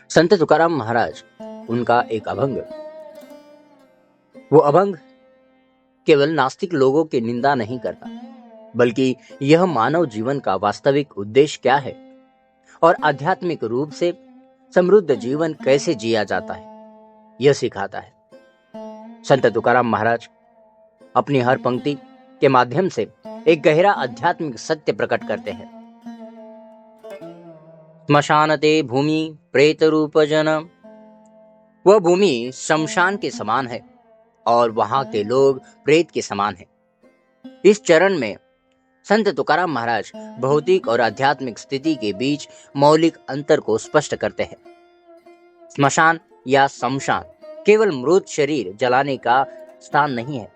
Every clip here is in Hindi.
संत तुकाराम महाराज, उनका एक अभंग। वो अभंग केवल नास्तिक लोगों की निंदा नहीं करता, बल्कि यह मानव जीवन का वास्तविक उद्देश्य क्या है और आध्यात्मिक रूप से समृद्ध जीवन कैसे जिया जाता है, यह सिखाता है। संत तुकाराम महाराज अपनी हर पंक्ति के माध्यम से एक गहरा आध्यात्मिक सत्य प्रकट करते हैं। स्मशानते भूमि प्रेत रूप जन, वह भूमि शमशान के समान है और वहां के लोग प्रेत के समान हैं। इस चरण में संत तुकाराम महाराज भौतिक और आध्यात्मिक स्थिति के बीच मौलिक अंतर को स्पष्ट करते हैं। स्मशान या शमशान केवल मृत शरीर जलाने का स्थान नहीं है,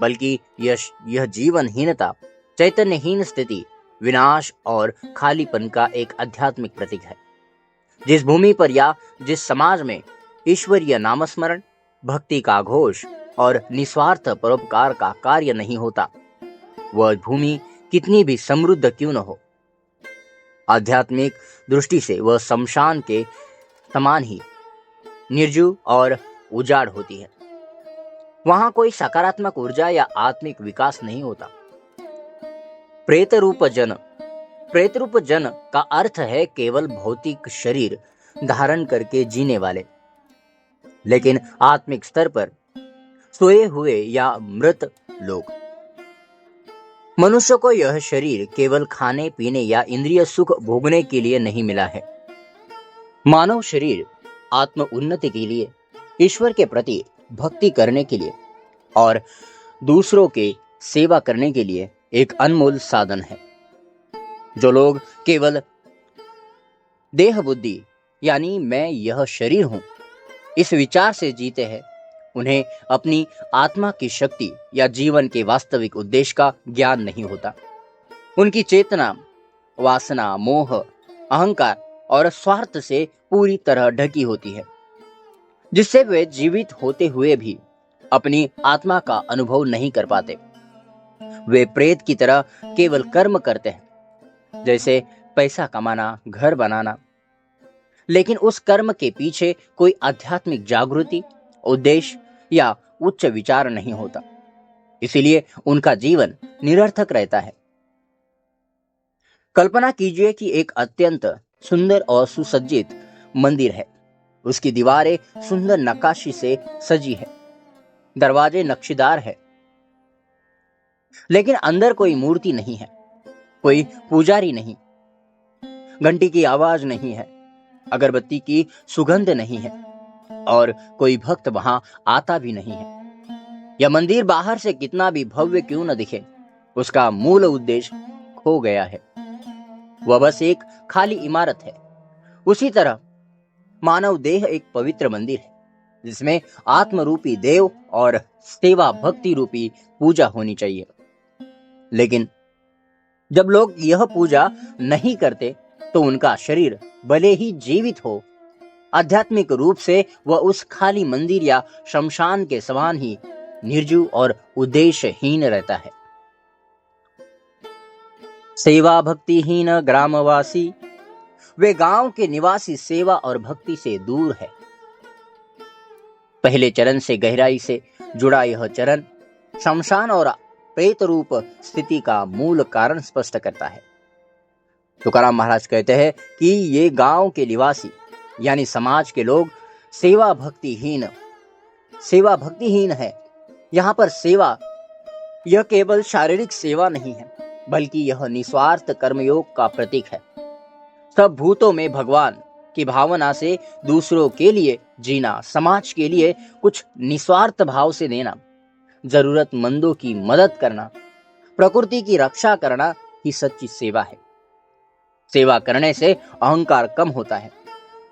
बल्कि यह जीवनहीनता, चैतन्यहीन स्थिति, विनाश और खालीपन का एक आध्यात्मिक प्रतीक है। जिस भूमि पर या जिस समाज में ईश्वरीय नामस्मरण, भक्ति का घोष और निस्वार्थ परोपकार का कार्य नहीं होता, वह भूमि कितनी भी समृद्ध क्यों न हो, आध्यात्मिक दृष्टि से वह शमशान के समान ही निर्जीव और उजाड़ होती है। वहां कोई सकारात्मक ऊर्जा या आत्मिक विकास नहीं होता। प्रेत रूप जन का अर्थ है केवल भौतिक शरीर धारण करके जीने वाले, लेकिन आत्मिक स्तर पर सोए हुए या मृत लोग। मनुष्य को यह शरीर केवल खाने पीने या इंद्रिय सुख भोगने के लिए नहीं मिला है। मानव शरीर आत्म उन्नति के लिए, ईश्वर के प्रति भक्ति करने के लिए और दूसरों के सेवा करने के लिए एक अनमोल साधन है। जो लोग केवल देह बुद्धि यानी मैं यह शरीर हूं, इस विचार से जीते हैं, उन्हें अपनी आत्मा की शक्ति या जीवन के वास्तविक उद्देश्य का ज्ञान नहीं होता। उनकी चेतना वासना, मोह, अहंकार और स्वार्थ से पूरी तरह ढकी होती है, जिससे वे जीवित होते हुए भी अपनी आत्मा का अनुभव नहीं कर पाते। वे प्रेत की तरह केवल कर्म करते हैं, जैसे पैसा कमाना, घर बनाना, लेकिन उस कर्म के पीछे कोई आध्यात्मिक जागृति, उद्देश्य या उच्च विचार नहीं होता। इसीलिए उनका जीवन निरर्थक रहता है। कल्पना कीजिए कि एक अत्यंत सुंदर और सुसज्जित मंदिर है। उसकी दीवारें सुंदर नक्काशी से सजी है, दरवाजे नक्शीदार है, लेकिन अंदर कोई मूर्ति नहीं है, कोई पुजारी नहीं, घंटी की आवाज नहीं है, अगरबत्ती की सुगंध नहीं है और कोई भक्त वहां आता भी नहीं है। यह मंदिर बाहर से कितना भी भव्य क्यों न दिखे, उसका मूल उद्देश्य खो गया है। वह बस एक खाली इमारत है। उसी तरह मानव देह एक पवित्र मंदिर है, जिसमें आत्म रूपी देव और सेवा भक्ति रूपी पूजा होनी चाहिए। लेकिन जब लोग यह पूजा नहीं करते, तो उनका शरीर भले ही जीवित हो, आध्यात्मिक रूप से वह उस खाली मंदिर या शमशान के समान ही निर्जीव और उद्देश्यहीन रहता है। सेवा भक्तिहीन ग्रामवासी, वे गांव के निवासी सेवा और भक्ति से दूर है। पहले चरण से गहराई से जुड़ा यह चरण शमशान और प्रेत रूप स्थिति का मूल कारण स्पष्ट करता है। तुकाराम महाराज कहते हैं कि ये गांव के निवासी यानी समाज के लोग सेवा भक्तिहीन है। यहाँ पर सेवा यह केवल शारीरिक सेवा नहीं है, बल्कि यह निस्वार्थ कर्मयोग का प्रतीक है। सब भूतों में भगवान की भावना से दूसरों के लिए जीना, समाज के लिए कुछ निस्वार्थ भाव से देना, जरूरतमंदों की मदद करना, प्रकृति की रक्षा करना ही सच्ची सेवा है। सेवा करने से अहंकार कम होता है,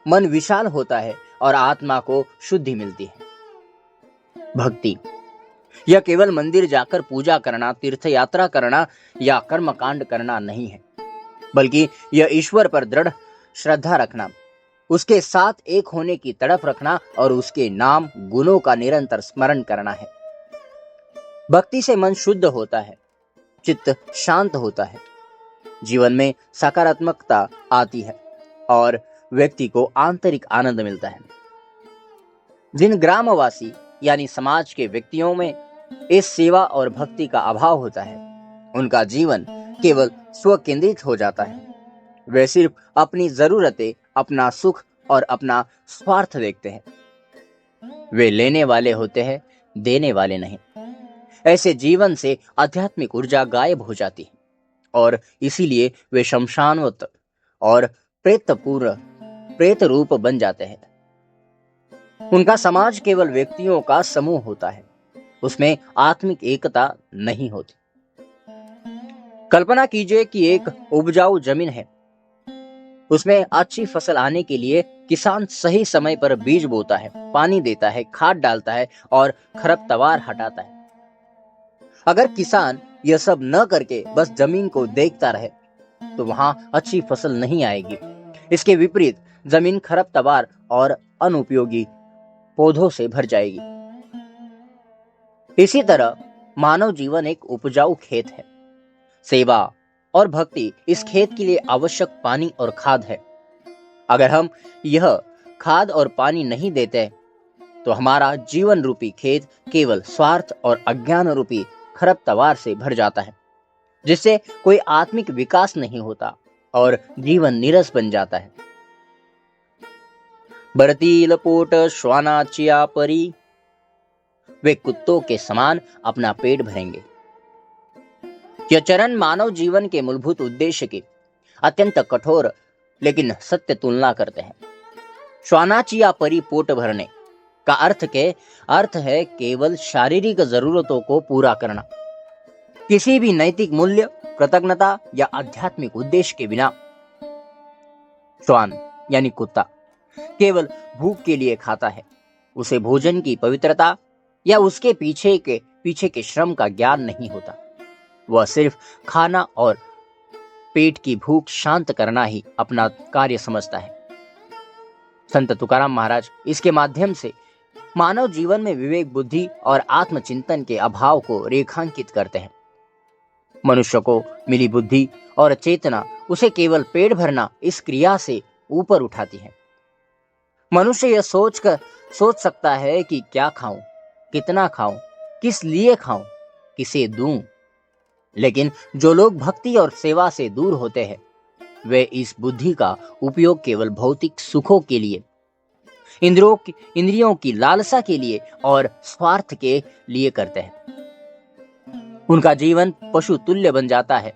मन विशाल होता है और आत्मा को शुद्धि मिलती है। भक्ति यह केवल मंदिर जाकर पूजा करना, तीर्थ यात्रा करना या कर्मकांड करना नहीं है, बल्कि यह ईश्वर पर दृढ़ श्रद्धा रखना, उसके साथ एक होने की तड़प रखना और उसके नाम गुणों का निरंतर स्मरण करना है। भक्ति से मन शुद्ध होता है, चित्त शांत होता है, जीवन में सकारात्मकता आती है और व्यक्ति को आंतरिक आनंद मिलता है। जिन ग्रामवासी यानी समाज के व्यक्तियों में इस सेवा और भक्ति का अभाव होता है, उनका जीवन केवल स्व केंद्रित हो जाता है। वे सिर्फ अपनी जरूरतें, अपना सुख और अपना स्वार्थ देखते हैं। वे लेने वाले होते हैं, देने वाले नहीं। ऐसे जीवन से आध्यात्मिक ऊर्जा गायब हो जाती है और इसीलिए वे शमशानवत और प्रेत रूप बन जाते हैं। उनका समाज केवल व्यक्तियों का समूह होता है, उसमें आत्मिक एकता नहीं होती। कल्पना कीजिए कि एक उपजाऊ जमीन है, उसमें अच्छी फसल आने के लिए किसान सही समय पर बीज बोता है, पानी देता है, खाद डालता है और खरपतवार हटाता है। अगर किसान यह सब न करके बस जमीन को देखता रहे तो वहां अच्छी फसल नहीं आएगी। इसके विपरीत जमीन खरपतवार और अनुपयोगी पौधों से भर जाएगी। इसी तरह मानव जीवन एक उपजाऊ खेत है। सेवा और भक्ति इस खेत के लिए आवश्यक पानी और खाद है। अगर हम यह खाद और पानी नहीं देते तो हमारा जीवन रूपी खेत केवल स्वार्थ और अज्ञान रूपी खरपतवार से भर जाता है, जिससे कोई आत्मिक विकास नहीं होता और जीवन नीरस बन जाता है। बरती लपोट श्वानाचिया परी, वे कुत्तों के समान अपना पेट भरेंगे। यह चरण मानव जीवन के मूलभूत उद्देश्य की अत्यंत कठोर लेकिन सत्य तुलना करते हैं। श्वानाचिया परी पोट भरने का अर्थ है केवल शारीरिक जरूरतों को पूरा करना, किसी भी नैतिक मूल्य, कृतज्ञता या आध्यात्मिक उद्देश्य के बिना। श्वान यानी कुत्ता केवल भूख के लिए खाता है। उसे भोजन की पवित्रता या उसके पीछे के श्रम का ज्ञान नहीं होता। वह सिर्फ खाना और पेट की भूख शांत करना ही अपना कार्य समझता है। संत तुकाराम महाराज इसके माध्यम से मानव जीवन में विवेक, बुद्धि और आत्मचिंतन के अभाव को रेखांकित करते हैं। मनुष्य को मिली बुद्धि और चेतना उसे केवल पेट भरना इस क्रिया से ऊपर उठाती है। मनुष्य यह सोच सकता है कि क्या खाऊं, कितना खाऊं, किस लिए खाऊं, किसे दूं। लेकिन जो लोग भक्ति और सेवा से दूर होते हैं, वे इस बुद्धि का उपयोग केवल भौतिक सुखों के लिए, इंद्रियों की लालसा के लिए और स्वार्थ के लिए करते हैं। उनका जीवन पशु तुल्य बन जाता है,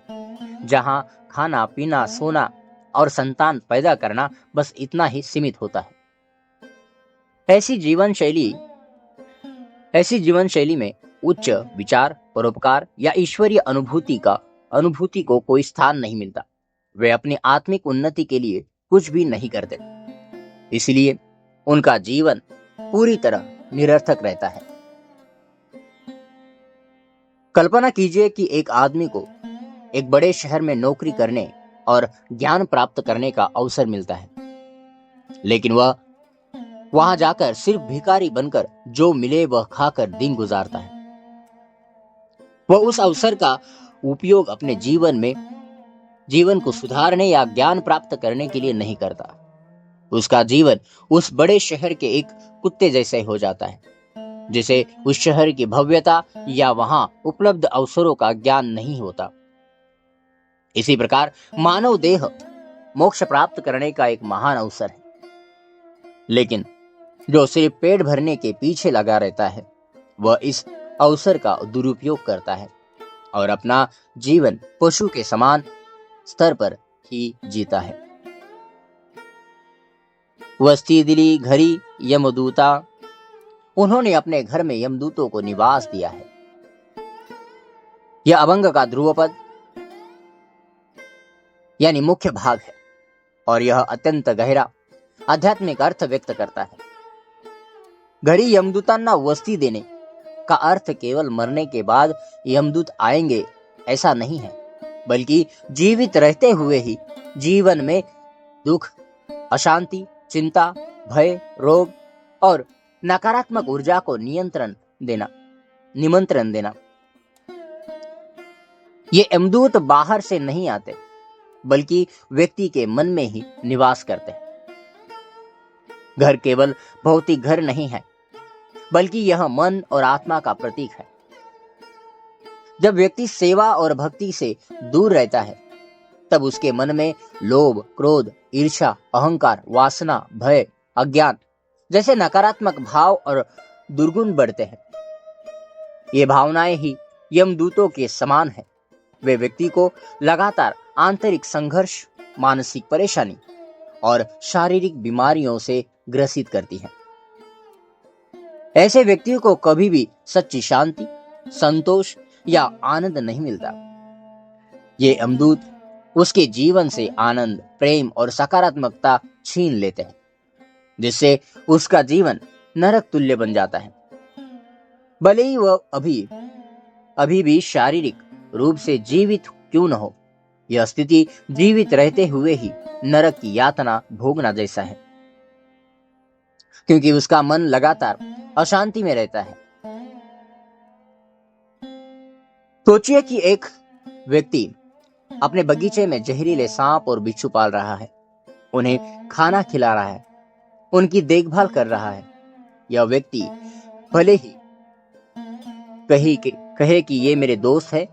जहां खाना, पीना, सोना और संतान पैदा करना बस इतना ही सीमित होता है। ऐसी जीवन शैली में उच्च विचार, परोपकार या ईश्वरीय अनुभूति को कोई स्थान नहीं मिलता। वे अपनी आत्मिक उन्नति के लिए कुछ भी नहीं करते, इसलिए उनका जीवन पूरी तरह निरर्थक रहता है। कल्पना कीजिए कि एक आदमी को एक बड़े शहर में नौकरी करने और ज्ञान प्राप्त करने का अवसर मिलता है, लेकिन वह वहां जाकर सिर्फ भिखारी बनकर जो मिले वह खाकर दिन गुजारता है। वह उस अवसर का उपयोग अपने जीवन को सुधारने या ज्ञान प्राप्त करने के लिए नहीं करता। उसका जीवन उस बड़े शहर के एक कुत्ते जैसे हो जाता है, जिसे उस शहर की भव्यता या वहां उपलब्ध अवसरों का ज्ञान नहीं होता। इसी प्रकार मानव देह मोक्ष प्राप्त करने का एक महान अवसर है, लेकिन जो सिर्फ पेट भरने के पीछे लगा रहता है, वह इस अवसर का दुरुपयोग करता है और अपना जीवन पशु के समान स्तर पर ही जीता है। वस्ती दिली घरी यमदूता, उन्होंने अपने घर में यमदूतों को निवास दिया है। यह अभंग का ध्रुवपद यानी मुख्य भाग है और यह अत्यंत गहरा आध्यात्मिक अर्थ व्यक्त करता है। घरी यमदूतांना वस्ती देने का अर्थ केवल मरने के बाद यमदूत आएंगे ऐसा नहीं है, बल्कि जीवित रहते हुए ही जीवन में दुख, अशांति, चिंता, भय, रोग और नकारात्मक ऊर्जा को निमंत्रण देना। ये यमदूत बाहर से नहीं आते, बल्कि व्यक्ति के मन में ही निवास करते हैं। घर केवल भौतिक घर नहीं है, बल्कि यह मन और आत्मा का प्रतीक है। जब व्यक्ति सेवा और भक्ति से दूर रहता है, तब उसके मन में लोभ, क्रोध, ईर्ष्या, अहंकार, वासना, भय, अज्ञान जैसे नकारात्मक भाव और दुर्गुण बढ़ते हैं। ये भावनाएं ही यमदूतों के समान है। वे व्यक्ति को लगातार आंतरिक संघर्ष, मानसिक परेशानी और शारीरिक बीमारियों से ग्रसित करती है। ऐसे व्यक्तियों को कभी भी सच्ची शांति, संतोष या आनंद नहीं मिलता। ये यमदूत उसके जीवन से आनंद, प्रेम और सकारात्मकता छीन लेते हैं, जिससे उसका जीवन नरक तुल्य बन जाता है। भले ही वह अभी भी शारीरिक रूप से जीवित क्यों न हो, यह स्थिति जीवित रहते हुए ही नरक की यातना भोगना जैसा है, क्योंकि उसका मन लगातार अशांति में रहता है। सोचिए कि एक व्यक्ति अपने बगीचे में जहरीले सांप और बिच्छू पाल रहा है, उन्हें खाना खिला रहा है, उनकी देखभाल कर रहा है। यह व्यक्ति भले ही कहे कि ये मेरे दोस्त है,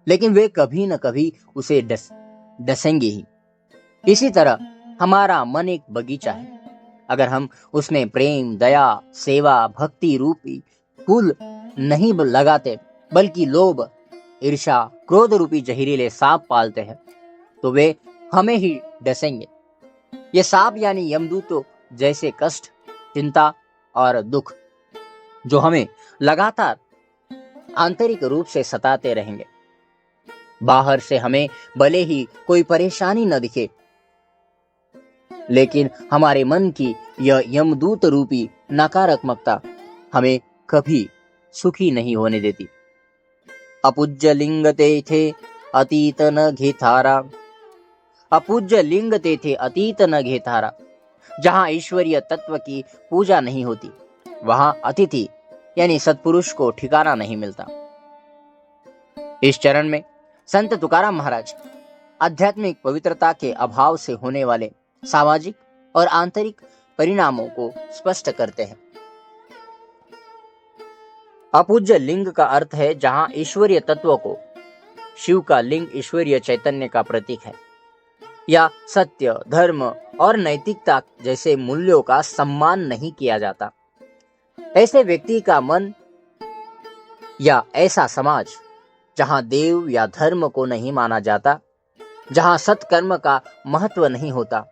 लेकिन वे कभी न कभी उसे डसेंगे ही। इसी तरह हमारा मन एक बगीचा है। अगर हम उसमें प्रेम, दया, सेवा, भक्ति रूपी फूल नहीं लगाते, बल्कि लोभ, ईर्ष्या, क्रोध रूपी जहरीले सांप पालते हैं, तो वे हमें ही डसेंगे। ये सांप यानी यमदूतों जैसे कष्ट, चिंता और दुख जो हमें लगातार आंतरिक रूप से सताते रहेंगे। बाहर से हमें भले ही कोई परेशानी न दिखे, लेकिन हमारे मन की यह यमदूत रूपी नकारात्मकता हमें कभी सुखी नहीं होने देती। अपूज्य लिंग तेथे अतीत न घेथारा, अपूज्य लिंग तेथे अतीत न घेथारा। जहां ईश्वरीय तत्व की पूजा नहीं होती, वहां अतिथि यानी सत्पुरुष को ठिकाना नहीं मिलता। इस चरण में संत तुकाराम महाराज आध्यात्मिक पवित्रता के अभाव से होने वाले सामाजिक और आंतरिक परिणामों को स्पष्ट करते हैं। अपूज्य लिंग का अर्थ है जहां ईश्वरीय तत्व को, शिव का लिंग ईश्वरीय चैतन्य का प्रतीक है, या सत्य, धर्म और नैतिकता जैसे मूल्यों का सम्मान नहीं किया जाता। ऐसे व्यक्ति का मन या ऐसा समाज जहां देव या धर्म को नहीं माना जाता, जहां सत्कर्म का महत्व नहीं होता,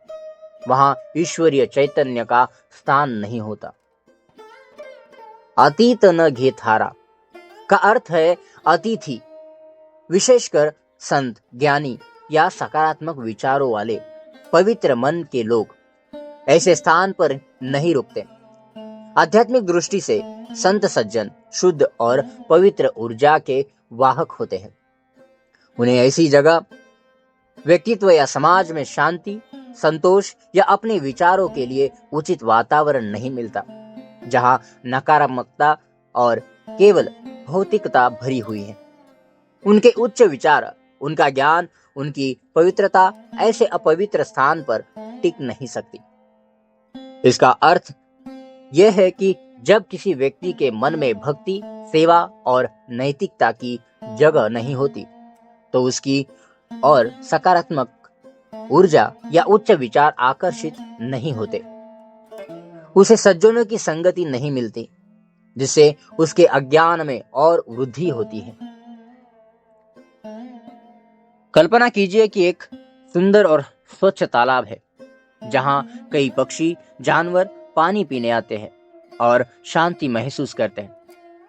वहां ईश्वरीय चैतन्य का स्थान नहीं होता। अतीत न घेथारा का अर्थ है अतिथि, विशेषकर संत, ज्ञानी या सकारात्मक विचारों वाले पवित्र मन के लोग ऐसे स्थान पर नहीं रुकते। आध्यात्मिक दृष्टि से संत सज्जन शुद्ध और पवित्र ऊर्जा के वाहक होते हैं। उन्हें ऐसी जगह, व्यक्तित्व या समाज में शांति, संतोष या अपने विचारों के लिए उचित वातावरण नहीं मिलता, जहां नकारात्मकता और केवल भौतिकता भरी हुई है। उनके उच्च विचार, उनका ज्ञान, उनकी पवित्रता ऐसे अपवित्र स्थान पर टिक नहीं सकती। इसका अर्थ यह है कि जब किसी व्यक्ति के मन में भक्ति, सेवा और नैतिकता की जगह नहीं होती, तो उसकी और सकारात्मक ऊर्जा या उच्च विचार आकर्षित नहीं होते। उसे सज्जनों की संगति नहीं मिलती, जिससे उसके अज्ञान में और वृद्धि होती है। कल्पना कीजिए कि एक सुंदर और स्वच्छ तालाब है, जहां कई पक्षी, जानवर पानी पीने आते हैं और शांति महसूस करते हैं।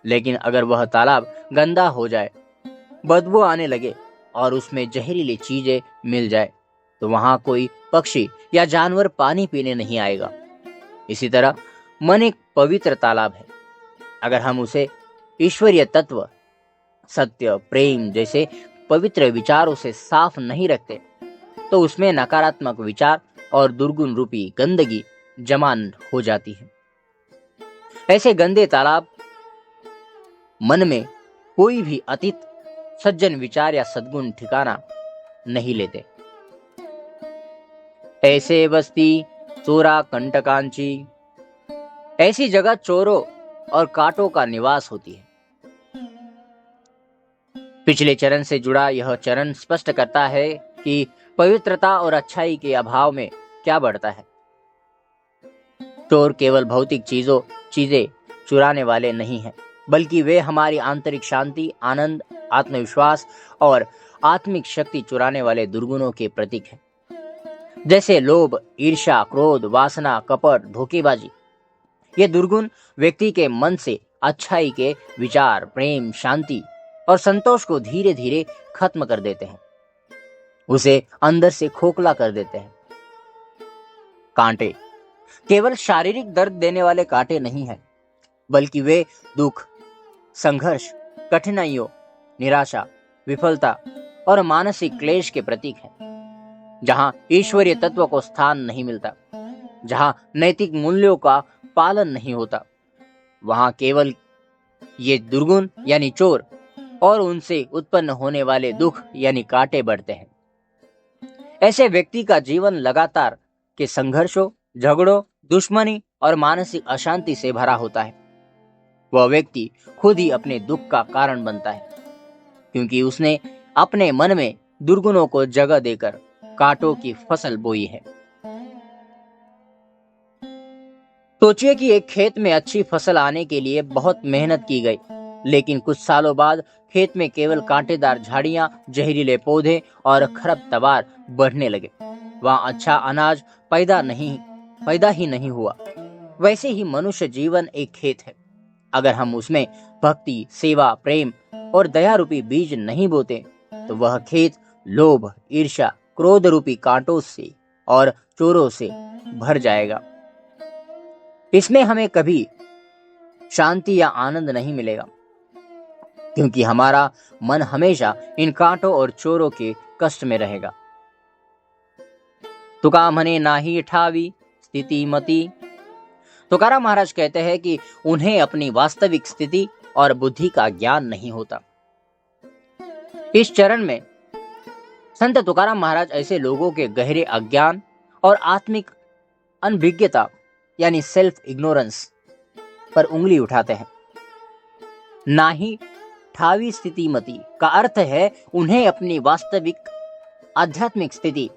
लेकिन अगर वह तालाब गंदा हो जाए, बदबू आने लगे और उसमें जहरीली चीजें मिल जाए, तो वहां कोई पक्षी या जानवर पानी पीने नहीं आएगा। इसी तरह मन एक पवित्र तालाब है। अगर हम उसे ईश्वरीय तत्व, सत्य, प्रेम जैसे पवित्र विचारों से साफ नहीं रखते, तो उसमें नकारात्मक विचार और दुर्गुण रूपी गंदगी जमा हो जाती है। ऐसे गंदे तालाब मन में कोई भी अतीत, सज्जन विचार या सद्गुण ठिकाना नहीं लेते। ऐसे बस्ती चोरा कंटकांची, ऐसी जगह चोरों और कांटों का निवास होती है। पिछले चरण से जुड़ा यह चरण स्पष्ट करता है कि पवित्रता और अच्छाई के अभाव में क्या बढ़ता है। चोर केवल भौतिक चीजें चुराने वाले नहीं हैं, बल्कि वे हमारी आंतरिक शांति, आनंद, आत्मविश्वास और आत्मिक शक्ति चुराने वाले दुर्गुणों के प्रतीक हैं, जैसे लोभ, ईर्ष्या, क्रोध, वासना, कपट, धोखेबाजी। ये दुर्गुण व्यक्ति के मन से अच्छाई के विचार, प्रेम, शांति और संतोष को धीरे धीरे खत्म कर देते हैं, उसे अंदर से खोखला कर देते हैं। कांटे केवल शारीरिक दर्द देने वाले कांटे नहीं हैं, बल्कि वे दुख, संघर्ष, कठिनाइयों, निराशा, विफलता और मानसिक क्लेश के प्रतीक हैं। जहां ईश्वरीय तत्व को स्थान नहीं मिलता, जहां नैतिक मूल्यों का पालन नहीं होता, वहां केवल ये दुर्गुण यानी चोर और उनसे उत्पन्न होने वाले दुख यानी कांटे बढ़ते हैं। ऐसे व्यक्ति का जीवन लगातार के संघर्षों, झगड़ों, दुश्मनी और मानसिक अशांति से भरा होता है। वह व्यक्ति खुद ही अपने दुख का कारण बनता है, क्योंकि उसने अपने मन में दुर्गुणों को जगह देकर कांटों की फसल बोई है। सोचिए कि एक खेत में अच्छी फसल आने के लिए बहुत मेहनत की गई, लेकिन कुछ सालों बाद खेत में केवल कांटेदार झाड़ियां, जहरीले पौधे और खरपतवार बढ़ने लगे। वहां अच्छा अनाज पैदा ही नहीं हुआ। वैसे ही मनुष्य जीवन एक खेत है। अगर हम उसमें भक्ति, सेवा, प्रेम और दया रूपी बीज नहीं बोते, तो वह खेत लोभ, ईर्ष्या, क्रोध रूपी कांटों से और चोरों से भर जाएगा। इसमें हमें कभी शांति या आनंद नहीं मिलेगा, क्योंकि हमारा मन हमेशा इन कांटों और चोरों के कष्ट में रहेगा। तुका मने नाही ठावी स्थिति मति। तुकाराम महाराज कहते हैं कि उन्हें अपनी वास्तविक स्थिति और बुद्धि का ज्ञान नहीं होता। इस चरण में संत तुकाराम महाराज ऐसे लोगों के गहरे अज्ञान और आत्मिक अनभिज्ञता यानी सेल्फ इग्नोरेंस पर उंगली उठाते हैं। नाही ठावी स्थिति मति का अर्थ है उन्हें अपनी वास्तविक आध्यात्मिक स्थिति,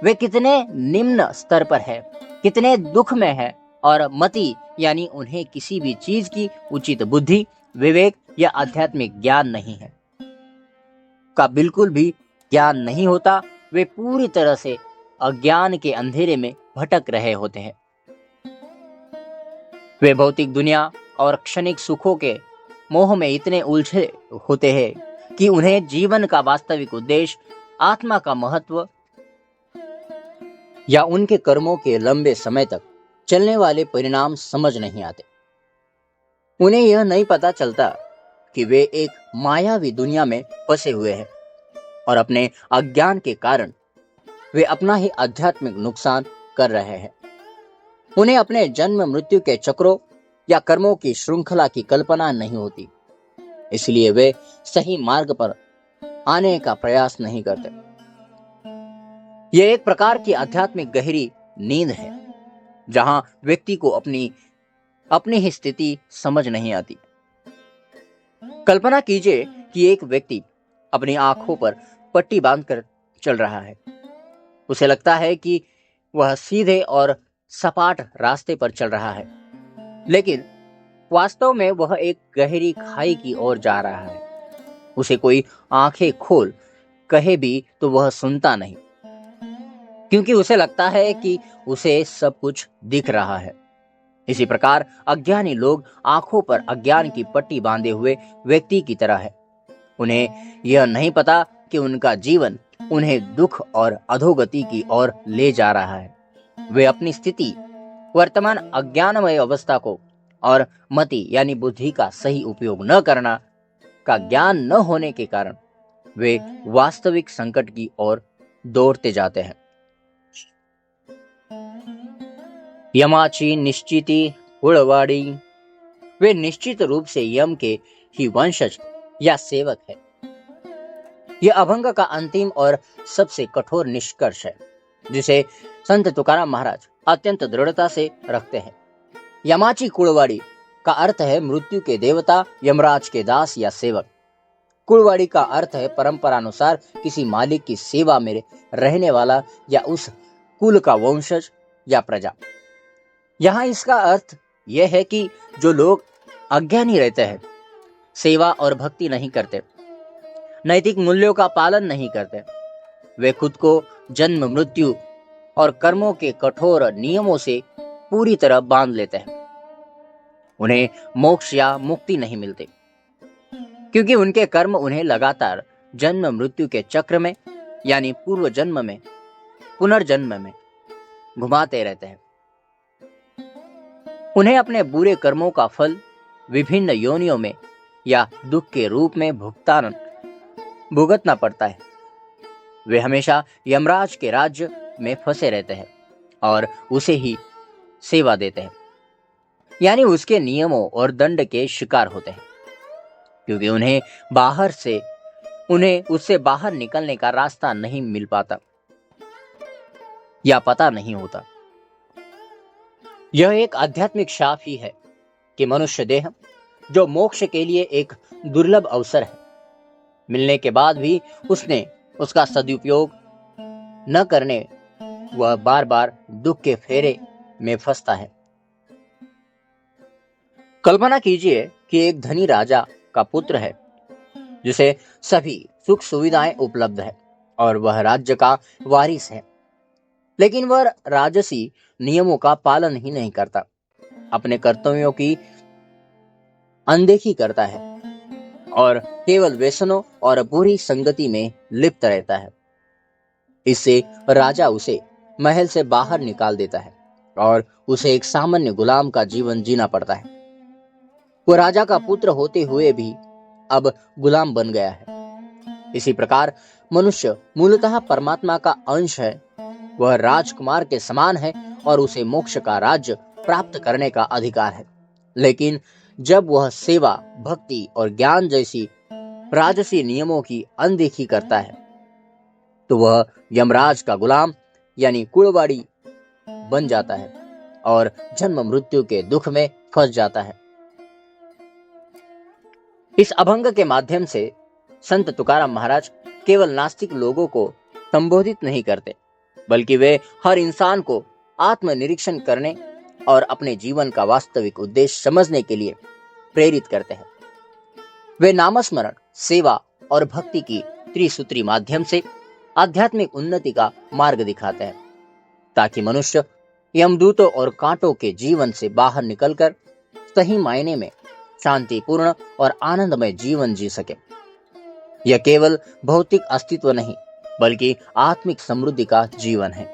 वे कितने निम्न स्तर पर है, कितने दुख में है, और मति यानी उन्हें किसी भी चीज की उचित बुद्धि, विवेक या आध्यात्मिक ज्ञान नहीं है, का बिल्कुल भी ज्ञान नहीं होता। वे पूरी तरह से अज्ञान के अंधेरे में भटक रहे होते हैं। वे भौतिक दुनिया और क्षणिक सुखों के मोह में इतने उलझे होते हैं कि उन्हें जीवन का वास्तविक उद्देश्य, आत्मा का महत्व या उनके कर्मों के लंबे समय तक चलने वाले परिणाम समझ नहीं आते। उन्हें यह नहीं पता चलता कि वे एक मायावी दुनिया में फंसे हुए हैं और अपने अज्ञान के कारण वे अपना ही आध्यात्मिक नुकसान कर रहे हैं। उन्हें अपने जन्म मृत्यु के चक्रों या कर्मों की श्रृंखला की कल्पना नहीं होती, इसलिए वे सही मार्ग पर आने का प्रयास नहीं करते। यह एक प्रकार की आध्यात्मिक गहरी नींद है, जहां व्यक्ति को अपनी ही स्थिति समझ नहीं आती। कल्पना कीजिए कि एक व्यक्ति अपनी आंखों पर पट्टी बांधकर चल रहा है। उसे लगता है कि वह सीधे और सपाट रास्ते पर चल रहा है, लेकिन वास्तव में वह एक गहरी खाई की ओर जा रहा है। उसे कोई आंखें खोल कहे भी तो वह सुनता नहीं, क्योंकि उसे लगता है कि उसे सब कुछ दिख रहा है। इसी प्रकार अज्ञानी लोग आंखों पर अज्ञान की पट्टी बांधे हुए व्यक्ति की तरह है। उन्हें यह नहीं पता कि उनका जीवन उन्हें दुख और अधोगति की ओर ले जा रहा है। वे अपनी स्थिति, वर्तमान अज्ञानमय अवस्था को और मति यानी बुद्धि का सही उपयोग न करना का ज्ञान न होने के कारण वे वास्तविक संकट की ओर दौड़ते जाते हैं। यमाची निश्चिति हुड़वाड़ी, वे निश्चित रूप से यम के ही वंशज या सेवक है। यह अभंग का अंतिम और सबसे कठोर निष्कर्ष है, जिसे संत तुकाराम महाराज अत्यंत दृढ़ता से रखते हैं। यमाची कुड़वाड़ी का अर्थ है मृत्यु के देवता यमराज के दास या सेवक। कुड़वाड़ी का अर्थ है परंपरानुसार किसी मालिक की सेवा में रहने वाला या उस कुल का वंशज या प्रजा। यहाँ इसका अर्थ यह है कि जो लोग अज्ञानी रहते हैं, सेवा और भक्ति नहीं करते, नैतिक मूल्यों का पालन नहीं करते, वे खुद को जन्म मृत्यु और कर्मों के कठोर नियमों से पूरी तरह बांध लेते हैं। उन्हें मोक्ष या मुक्ति नहीं मिलती, क्योंकि उनके कर्म उन्हें लगातार जन्म मृत्यु के चक्र में यानी पूर्व जन्म में पुनर्जन्म में घुमाते रहते हैं। उन्हें अपने बुरे कर्मों का फल विभिन्न योनियों में या दुख के रूप में भुगतना पड़ता है। वे हमेशा यमराज के राज्य में फंसे रहते हैं और उसे ही सेवा देते हैं, यानी उसके नियमों और दंड के शिकार होते हैं, क्योंकि उन्हें उससे बाहर निकलने का रास्ता नहीं मिल पाता या पता नहीं होता। यह एक आध्यात्मिक शाप ही है कि मनुष्य देह, जो मोक्ष के लिए एक दुर्लभ अवसर है, मिलने के बाद भी उसने उसका सदुपयोग न करने वह बार बार दुख के फेरे में फंसता है। कल्पना कीजिए कि एक धनी राजा का पुत्र है जिसे सभी सुख सुविधाएं उपलब्ध है और वह राज्य का वारिस है, लेकिन वह राजसी नियमों का पालन ही नहीं करता, अपने कर्तव्यों की अनदेखी करता है और केवल व्यसनों और बुरी संगति में लिप्त रहता है। इससे राजा उसे महल से बाहर निकाल देता है और उसे एक सामान्य गुलाम का जीवन जीना पड़ता है। वो राजा का पुत्र होते हुए भी अब गुलाम बन गया है। इसी प्रकार मनुष्य मूलतः परमात्मा का अंश है। वह राजकुमार के समान है और उसे मोक्ष का राज्य प्राप्त करने का अधिकार है, लेकिन जब वह सेवा, भक्ति और ज्ञान जैसी राजसी नियमों की अनदेखी करता है तो वह यमराज का गुलाम यानी कुड़वाड़ी बन जाता है और जन्म मृत्यु के दुख में फंस जाता है। इस अभंग के माध्यम से संत तुकाराम महाराज केवल नास्तिक लोगों को संबोधित नहीं करते, बल्कि वे हर इंसान को आत्मनिरीक्षण करने और अपने जीवन का वास्तविक उद्देश्य समझने के लिए प्रेरित करते हैं। वे नामस्मरण, सेवा और भक्ति की त्रिसूत्री माध्यम से आध्यात्मिक उन्नति का मार्ग दिखाते हैं, ताकि मनुष्य यमदूतों और कांटों के जीवन से बाहर निकलकर सही मायने में शांतिपूर्ण और आनंदमय जीवन जी सके। यह केवल भौतिक अस्तित्व नहीं, बल्कि आत्मिक समृद्धि का जीवन है।